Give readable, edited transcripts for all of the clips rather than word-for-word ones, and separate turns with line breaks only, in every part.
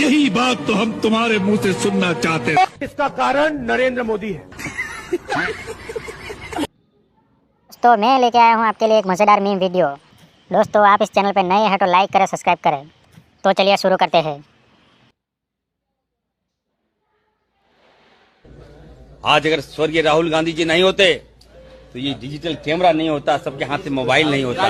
यही बात तो हम तुम्हारे मुंह से सुनना चाहते हैं।
इसका कारण नरेंद्र मोदी है।
तो मैं लेके आया हूँ आपके लिए एक मज़ेदार मीम वीडियो। दोस्तों, आप इस चैनल पर नए हैं तो लाइक करें, सब्सक्राइब करें। तो चलिए शुरू करते हैं।
आज अगर स्वर्गीय राहुल गांधी जी नहीं होते तो ये डिजिटल कैमरा नहीं होता, सबके हाथ में मोबाइल नहीं होता।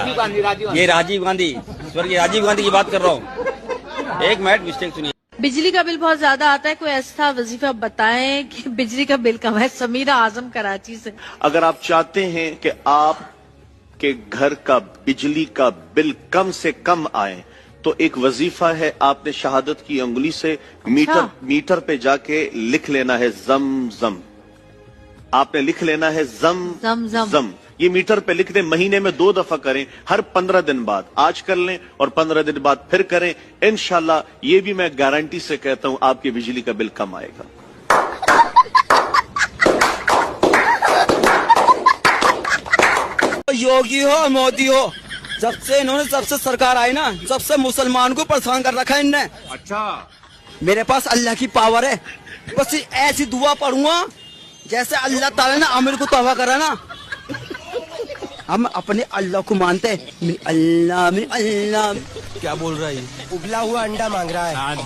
ये राजीव गांधी, स्वर्गीय राजीव गांधी की बात कर रहा हूँ। एक मिनट, मिस्टेक सुनिए।
बिजली का बिल बहुत ज्यादा आता है, कोई ऐसा वजीफा बताएं कि बिजली का बिल कम है। समीरा आजम कराची से।
अगर आप चाहते हैं कि आपके घर का बिजली का बिल कम से कम आए तो एक वजीफा है, आपने शहादत की अंगुली से मीटर पे जाके लिख लेना है जम जम। आपने लिख लेना है जम
जम जम,
जम। ये मीटर पे लिख दें, महीने में 2 दफा करें, हर 15 दिन बाद। आज कर लें और 15 दिन बाद फिर करें। इंशाल्लाह ये भी मैं गारंटी से कहता हूं आपके बिजली का बिल कम आएगा।
योगी हो मोदी हो, जब से इन्होंने सबसे सरकार आई ना, सबसे मुसलमान को परेशान कर रखा है इनने।
अच्छा,
मेरे पास अल्लाह की पावर है, बस ऐसी दुआ पढ़ूंगा जैसे अल्लाह ताला ने आमिर को तौबा करा ना। हम अपने अल्लाह को मानते हैं। अल्लाह क्या बोल रहा है?
उबला हुआ अंडा मांग रहा है।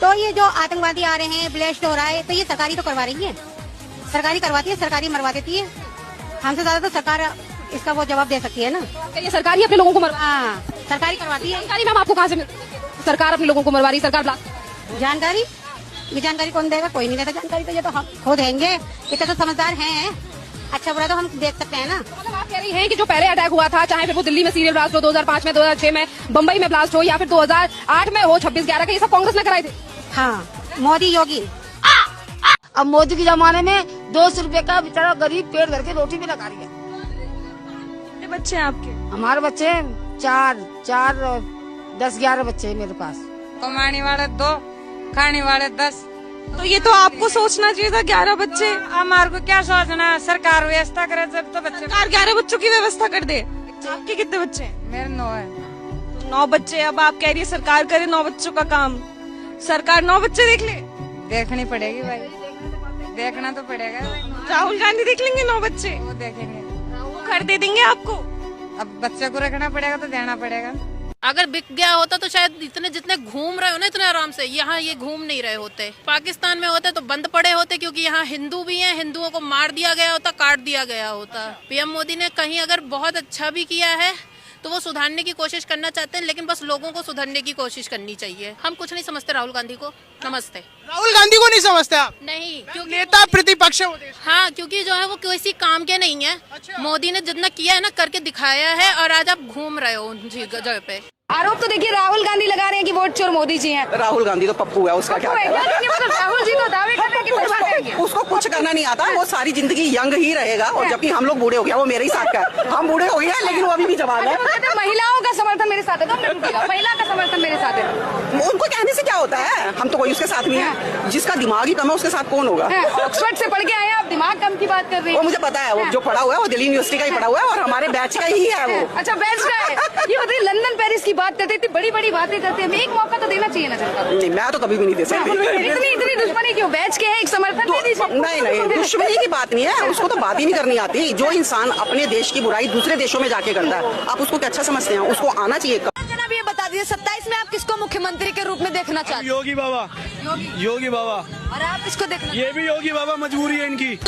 तो ये जो आतंकवादी आ रहे हैं, ब्लास्ट हो रहा है, तो ये सरकारी तो करवा रही है, सरकारी करवाती है, सरकारी मरवा देती है। हमसे ज्यादा तो सरकार इसका वो जवाब दे सकती है ना।
ये सरकारी अपने लोगों को
सरकारी करवाती है।
जानकारी मैम आपको कहाँ से सरकार अपने लोगों को मरवा रही? सरकार
जानकारी, ये जानकारी कौन देगा? कोई नहीं देता जानकारी, तो ये तो हम खुद देंगे। इतने तो समझदार हैं, अच्छा बुरा तो हम देख सकते हैं ना।
मतलब आप कह रही हैं कि जो पहले अटैक हुआ था, चाहे फिर वो दिल्ली में सीरियल ब्लास्ट हो, 2005 में, 2006 में बम्बई में ब्लास्ट हो, या फिर 2008 में हो, 26/11 का, ये सब कांग्रेस ने कराए थे।
हाँ, मोदी योगी।
अब मोदी के जमाने में 200 रुपए का बेचारा गरीब पेट भर के रोटी भी लगा रही है।
कितने बच्चे हैं आपके?
हमारे बच्चे 4 10-11 बच्चे हैं मेरे पास।
कमाने वाले 2, खाने वाले 10।
तो ये तो आपको सोचना चाहिए था। 11 बच्चे,
हमारे को क्या सोचना, सरकार व्यवस्था करे जब तो बच्चे।
सरकार 11 बच्चों की व्यवस्था कर दे। आपके कितने बच्चे हैं?
मेरे 9 है।
9 बच्चे। अब आप कह रही है सरकार करे 9 बच्चों का काम, सरकार 9 बच्चे देख ले?
देखनी पड़ेगी भाई, देखना तो पड़ेगा।
राहुल गांधी देख लेंगे 9 बच्चे?
वो देखेंगे,
वो घर दे देंगे आपको।
अब बच्चे को रखना पड़ेगा तो देना पड़ेगा।
अगर बिक गया होता तो शायद इतने जितने घूम रहे हो ना, इतने आराम से यहाँ ये घूम नहीं रहे होते। पाकिस्तान में होते तो बंद पड़े होते, क्योंकि यहाँ हिंदू भी हैं, हिंदुओं को मार दिया गया होता, काट दिया गया होता। पीएम मोदी ने कहीं अगर बहुत अच्छा भी किया है तो वो सुधारने की कोशिश करना चाहते हैं, लेकिन बस लोगों को सुधारने की कोशिश करनी चाहिए। हम कुछ नहीं समझते राहुल गांधी को। नमस्ते।
राहुल गांधी को नहीं समझते आप?
नहीं, क्योंकि
नेता प्रतिपक्ष है वो देश।
हाँ, क्योंकि जो है वो किसी काम के नहीं है।
अच्छा।
मोदी ने जितना किया है ना, करके दिखाया है, और आज आप घूम रहे हो उन जगह पे।
आरोप तो देखिए राहुल गांधी लगा रहे हैं कि वोट चोर मोदी जी हैं।
राहुल गांधी तो पप्पू है, उसका क्या?
मतलब राहुल जी तो दावे कर रहे हैं कि
उसको कुछ करना नहीं आता, वो सारी जिंदगी यंग ही रहेगा। और जबकि हम लोग बूढ़े हो गया, वो मेरे ही साथ का है। हम बूढ़े हो गए हैं, लेकिन वो अभी भी जवान है।
महिलाओं का समर्थन मेरे साथ है, महिला का समर्थन मेरे साथ है।
उनको कहने से क्या होता है, हम तो कोई उसके साथ नहीं है। जिसका दिमाग ही कम है उसके साथ कौन होगा?
ऑक्सफोर्ड से पढ़ के आए, आप दिमाग कम की बात कर रहे हैं।
वो मुझे पता है, वो जो पढ़ा हुआ है वो दिल्ली यूनिवर्सिटी का ही पढ़ा हुआ है, और हमारे बैच का ही है वो।
अच्छा, बैच का है। ये बताइए, लंदन पेरिस की बात करते, इतनी बड़ी बड़ी बातें करते हैं, एक मौका तो देना चाहिए ना सरकार।
नहीं, मैं तो कभी भी नहीं दे सकती।
इतनी दुश्मनी क्यों? बैच के है, एक समर्थन दे दीजिए।
नहीं, दुश्मनी की बात नहीं है, उसको तो बात ही नहीं करनी आती। जो इंसान अपने देश की बुराई दूसरे देशों में जाके करता है, आप उसको क्या अच्छा समझते हैं? उसको आना चाहिए।
जनाब ये बता दीजिए, 27 में आप किसको मुख्यमंत्री के रूप में देखना चाहते हैं?
योगी बाबा। योगी बाबा।
और आप किसको देखना?
ये भी योगी बाबा, मजबूरी है इनकी।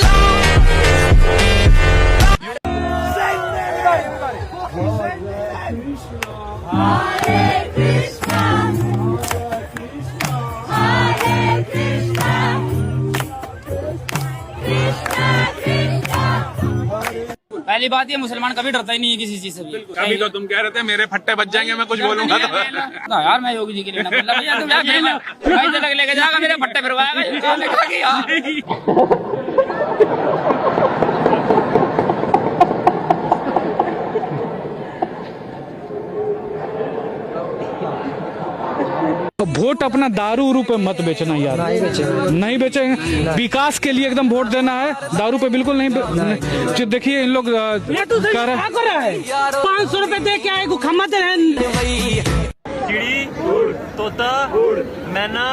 पहली बात, ये मुसलमान कभी डरता ही नहीं है किसी चीज से भी।
कभी तो तुम कह रहे थे मेरे फट्टे बच जाएंगे, मैं कुछ बोलूंगा तो।
ना यार, मैं योगी जी के लिए ना बोला भैया, तुम यार लेके जाएगा, मेरे फट्टे फिरवाएगा।
वोट अपना दारू उरू पे मत बेचना यार, नहीं बेचेंगे। विकास के लिए एकदम वोट देना है, दारू पे बिल्कुल नहीं। देखिए इन लोग कर रहे हैं
500 रुपए दे के आए, चिड़ी तो
तोता मैना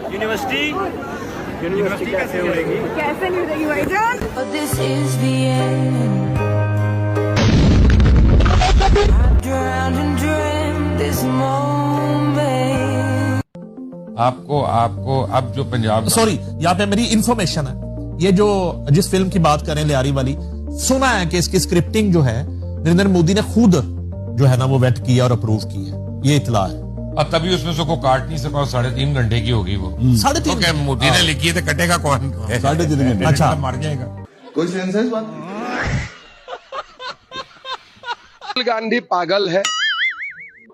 यूनिवर्सिटी कैसे होगी?
कैसे नहीं उड़ेगी भाईजान?
This is the end.
आपको अब जो पंजाब
सॉरी, यहाँ पे मेरी इंफॉर्मेशन है, ये जो जिस फिल्म की बात करें लियारी वाली, सुना है कि इसकी स्क्रिप्टिंग जो है नरेंद्र मोदी ने खुद जो है ना वो वेट किया और अप्रूव की है, ये इतला है।
और तभी उसमें से को काट नहीं सका, 3.5 घंटे की होगी वो।
3.5
मोदी ने लिखी है तो कटेगा कौन?
3.5 घंटे। अच्छा,
मर जाएगा
कोई सेंस है इस बात?
राहुल गांधी पागल है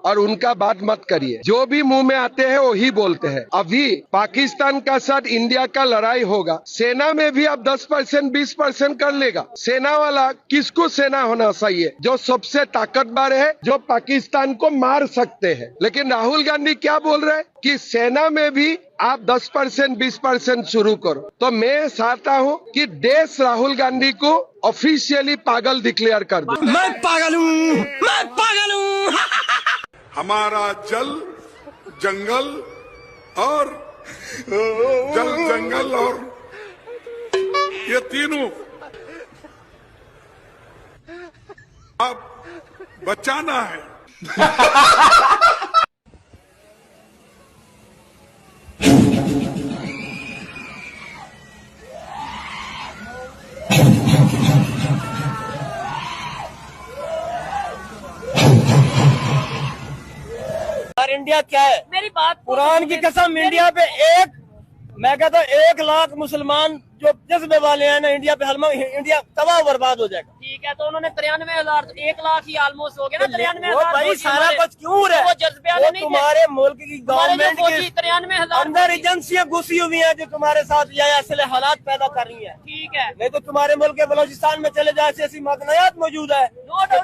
और उनका बात मत करिए। जो भी मुंह में आते हैं वही बोलते हैं। अभी पाकिस्तान का साथ इंडिया का लड़ाई होगा, सेना में भी अब 10% 20% कर लेगा। सेना वाला किसको सेना होना चाहिए? जो सबसे ताकतवर है, जो पाकिस्तान को मार सकते हैं। लेकिन राहुल गांधी क्या बोल रहे हैं कि सेना में भी आप 10% 20% शुरू करो। तो मैं चाहता हूँ कि देश राहुल गांधी को ऑफिशियली पागल डिक्लेयर कर दे।
मैं पागल हूँ, मैं पागल हूँ।
हमारा जल जंगल और जंगल और ये तीनों अब बचाना है।
इंडिया क्या है?
मेरी बात
कुरान की कसम, इंडिया पे मैं कहता हूँ 1 लाख मुसलमान जो जज्बे वाले हैं ना, इंडिया पे इंडिया तबाह बर्बाद हो जाएगा।
ठीक है, तो उन्होंने 93,000, 1 लाख ही ऑलमोस्ट हो गया ना। 93,000
भाई सारा कुछ क्यों रहा है?
वो जज्बे वाले नहीं थे।
तुम्हारे मुल्क की गवर्नमेंट की
93,000
अंदर एजेंसियां घुसी हुई हैं जो तुम्हारे साथ या ऐसे हालात पैदा कर रही हैं।
ठीक है,
नहीं तो तुम्हारे मुल्क के बलोचिस्तान में चले जाए ऐसी मकनायात मौजूद है,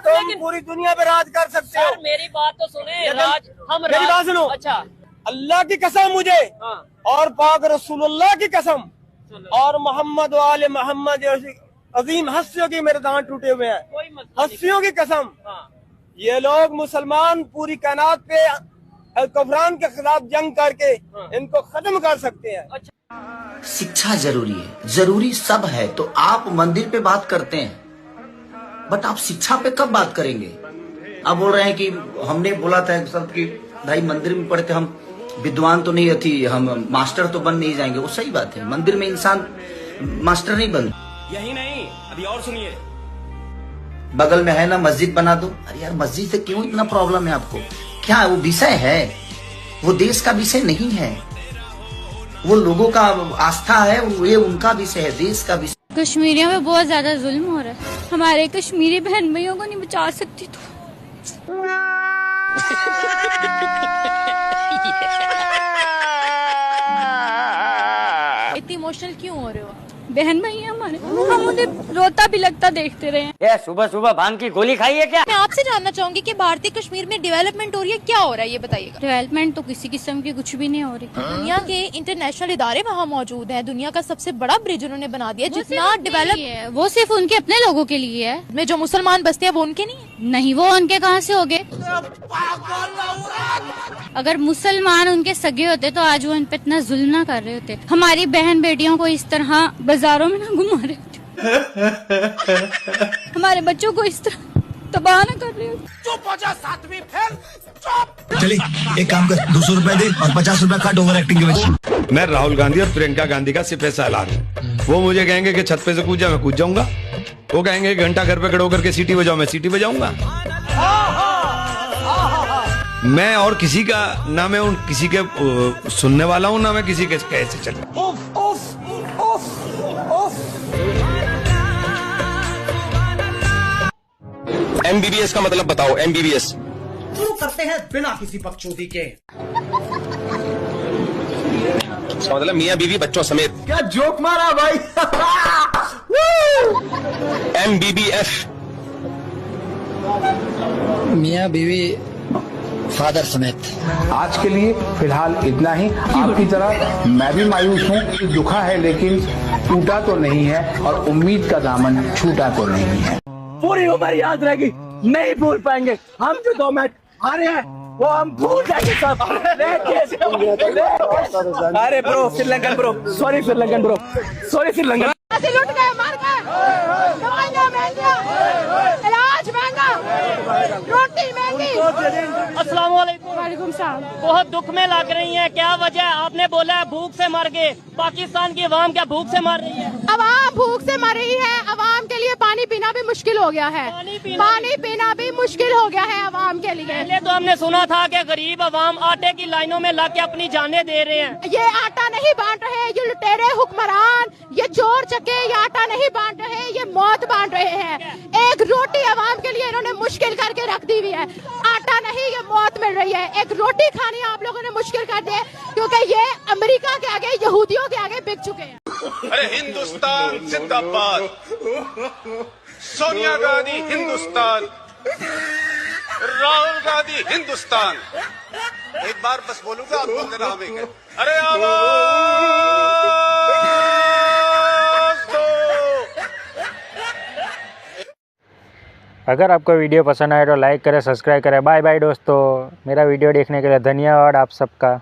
तुम पूरी दुनिया पे राज कर सकते हो।
मेरी बात तो सुने, राज हम
मेरी बात सुनो।
अच्छा,
अल्लाह की कसम मुझे और पाक रसूलुल्लाह की कसम और मोहम्मद वाले मोहम्मद अजीम हस्तियों की मेरे दांत टूटे हुए हैं, हस्तियों की कसम। ये लोग मुसलमान पूरी कायनात पे कफरान के खिलाफ जंग करके इनको खत्म कर सकते हैं।
शिक्षा जरूरी है, जरूरी सब है। तो आप मंदिर पे बात करते हैं, बट आप शिक्षा पे कब बात करेंगे? आप बोल रहे हैं कि हमने बोला था सब कि भाई मंदिर में पढ़ते हम विद्वान तो नहीं थी, हम मास्टर तो बन नहीं जाएंगे। वो सही बात है, मंदिर में इंसान मास्टर नहीं बन।
यही नहीं, अभी और सुनिए।
बगल में है ना मस्जिद बना दो। अरे यार, मस्जिद से क्यों इतना प्रॉब्लम है आपको? क्या वो विषय है? वो देश का विषय नहीं है, वो लोगों का आस्था है, ये उनका विषय है, देश का विषय।
कश्मीरियों में बहुत ज्यादा जुल्म हो रहा है, हमारे कश्मीरी बहन भाइयों को नहीं बचा सकती तो
इतनी इमोशनल क्यों हो रहे हो?
बहन भाई हैं हमारे, हम उन्हें रोता भी लगता देखते रहे।
ये सुबह सुबह भांग की गोली खाई है क्या?
मैं आपसे जानना चाहूंगी कि भारतीय कश्मीर में डेवलपमेंट हो रही है, क्या हो रहा है ये बताइएगा।
डेवलपमेंट तो किसी किस्म की कुछ भी नहीं हो रही।
दुनिया के इंटरनेशनल इदारे वहाँ मौजूद है, दुनिया का सबसे बड़ा ब्रिज उन्होंने बना दिया। जितना डेवलप
है वो सिर्फ उनके अपने लोगों के लिए है,
में जो मुसलमान बसते हैं वो उनके नहीं है।
नहीं, वो उनके कहाँ से हो गए? अगर मुसलमान उनके सगे होते तो आज वो उन पे इतना जुल्म ना कर रहे होते, हमारी बहन बेटियों को इस तरह बाजारों में ना घुमा रहे होते, हमारे बच्चों को इस तरह तबाह ना कर रहे होते।
चुप हो जा, 7वीं फेल, चुप।
चले एक काम कर, 200 रुपए दे और 50 रुपए काट ओवर एक्टिंग के वजह।
मैं राहुल गांधी और प्रियंका गांधी का सिर्फ ऐसा ऐलान है, वो मुझे कहेंगे कि छत पे से कूद जा, मैं कूद जाऊंगा। वो कहेंगे घंटा घर पे खड़े होकर के सीटी बजाओ, मैं सीटी बजाऊंगा। मैं और किसी का ना मैं उन किसी के सुनने वाला हूँ, ना मैं किसी के कैसे चल।
MBBS का मतलब बताओ। MBBS
शुरू करते हैं बिना किसी बकचोदी के।
इसका मतलब मियाँ बीवी बच्चों समेत।
क्या जोक मारा भाई।
MBBF
मियाँ बीवी फादर समेत।
आज के लिए फिलहाल इतना ही। आपकी तरह मैं भी मायूस हूँ, दुखा है लेकिन टूटा तो नहीं है और उम्मीद का दामन छूटा तो नहीं है।
पूरी उम्र याद रहेगी, नहीं भूल पाएंगे हम जो 2 मैच हारे हैं। वो हम भूल जाएंगे सब। अरे bro Sri Lankan bro, sorry Sri Lankan bro, sorry Sri Lankan.
लुट गए, मर गए, दवाइयाँ महंगी, इलाज महंगा, रोटी महंगी।
अस्सलाम वालेकुम।
वालेकुम सलाम।
बहुत दुख में लग रही हैं, क्या वजह है? आपने बोला है भूख से मर गए, पाकिस्तान की अवाम क्या भूख से मर रही है?
अवाम भूख से मर रही है, अवाम के लिए पानी पीना भी मुश्किल हो गया है, पानी पीना भी मुश्किल हो गया है अवाम के लिए।
पहले तो हमने सुना था कि गरीब अवाम आटे की लाइनों में लग के अपनी जानें दे रहे हैं।
ये आटा नहीं बांट रहे, ये लुटेरे हुक्मरान, ये चोर चके ये आटा नहीं बांट रहे, ये मौत बांट रहे हैं। एक रोटी अवाम के लिए इन्होंने मुश्किल करके रख दी हुई है। आटा नहीं, ये मौत मिल रही है। एक रोटी खानी आप लोगों ने मुश्किल कर दी है, क्योंकि ये अमेरिका के आगे, यहूदियों के आगे बिक चुके हैं।
अरे हिंदुस्तान जिंदाबाद, सोनिया गांधी हिंदुस्तान, राहुल गांधी हिंदुस्तान। एक बार बस बोलूंगा, आप बोल देना हमें। अरे
अगर आपको वीडियो पसंद आए तो लाइक करें, सब्सक्राइब करें। बाय बाय दोस्तों, मेरा वीडियो देखने के लिए धन्यवाद आप सबका।